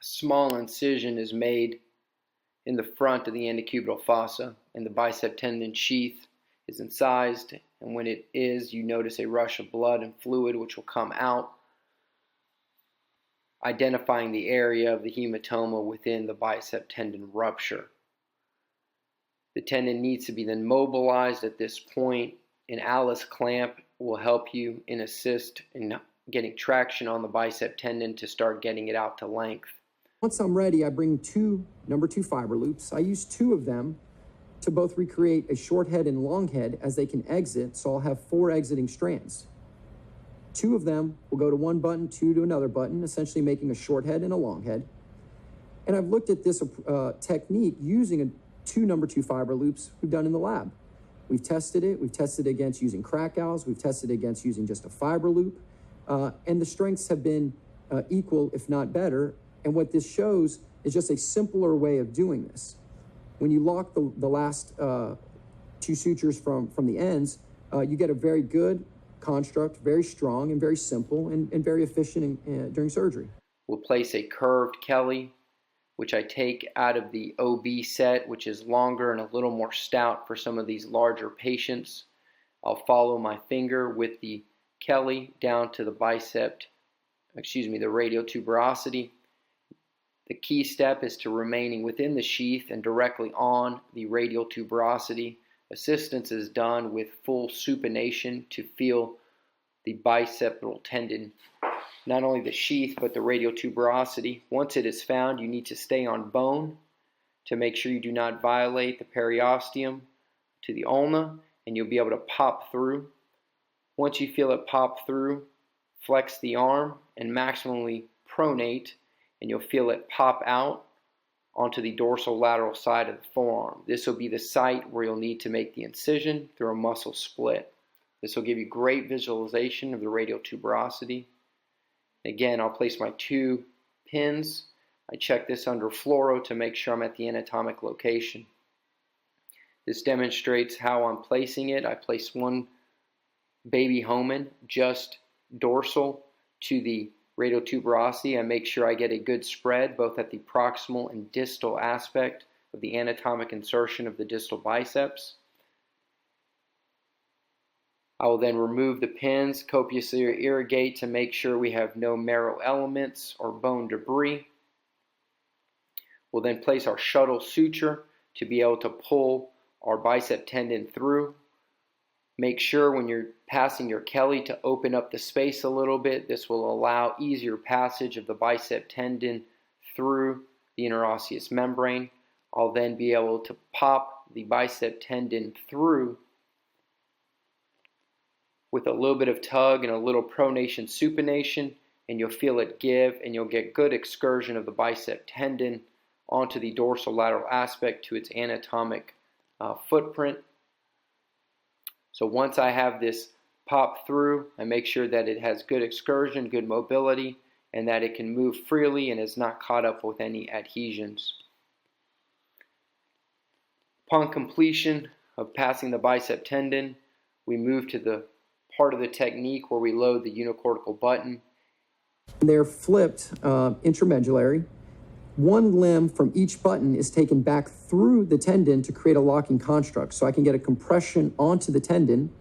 small incision is made in the front of the antecubital fossa, and the bicep tendon sheath is incised, and when it is, you notice a rush of blood and fluid which will come out, identifying the area of the hematoma within the bicep tendon rupture. The tendon needs to be then mobilized at this point. An Alice clamp will help you and assist in getting traction on the bicep tendon to start getting it out to length. Once I'm ready, I bring two number 2 fiber loops. I use 2 of them to both recreate a short head and long head as they can exit, so I'll have 4 exiting strands. 2 of them will go to one button, 2 to another button, essentially making a short head and a long head. And I've looked at this technique using 2 number 2 fiber loops we've done in the lab. We've tested it. We've tested against using Krakau's. We've tested against using just a fiber loop. And the strengths have been equal, if not better. And what this shows is just a simpler way of doing this. When you lock the last 2 sutures from the ends, you get a very good construct, very strong and very simple and very efficient during surgery. We'll place a curved Kelly, which I take out of the OB set, which is longer and a little more stout for some of these larger patients. I'll follow my finger with the Kelly down to the the radial tuberosity. The key step is to remaining within the sheath and directly on the radial tuberosity. Assistance is done with full supination to feel the biceps tendon, not only the sheath but the radial tuberosity. Once it is found, you need to stay on bone to make sure you do not violate the periosteum to the ulna, and you'll be able to pop through. Once you feel it pop through, flex the arm and maximally pronate, and you'll feel it pop out onto the dorsolateral side of the forearm. This will be the site where you'll need to make the incision through a muscle split. This will give you great visualization of the radial tuberosity. Again, I'll place my 2 pins. I check this under fluoro to make sure I'm at the anatomic location. This demonstrates how I'm placing it. I place one baby homin just dorsal to the radial tuberosity. I make sure I get a good spread both at the proximal and distal aspect of the anatomic insertion of the distal biceps. I will then remove the pins, copiously irrigate to make sure we have no marrow elements or bone debris. We'll then place our shuttle suture to be able to pull our bicep tendon through. Make sure when you're passing your Kelly to open up the space a little bit. This will allow easier passage of the bicep tendon through the interosseous membrane. I'll then be able to pop the bicep tendon through with a little bit of tug and a little pronation supination, and you'll feel it give, and you'll get good excursion of the bicep tendon onto the dorsolateral aspect to its anatomic footprint. So once I have this pop through, I make sure that it has good excursion, good mobility, and that it can move freely and is not caught up with any adhesions. Upon completion of passing the bicep tendon, we move to the part of the technique where we load the unicortical button. They're flipped intramedullary. One limb from each button is taken back through the tendon to create a locking construct, so I can get a compression onto the tendon.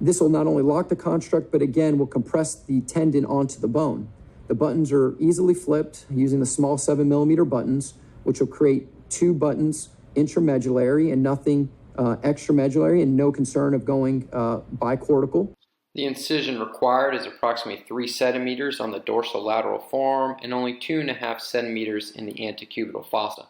This will not only lock the construct, but again will compress the tendon onto the bone. The buttons are easily flipped using the small 7mm buttons, which will create 2 buttons intramedullary and nothing extramedullary, and no concern of going bicortical. The incision required is approximately 3 centimeters on the dorsolateral forearm and only 2.5 centimeters in the antecubital fossa.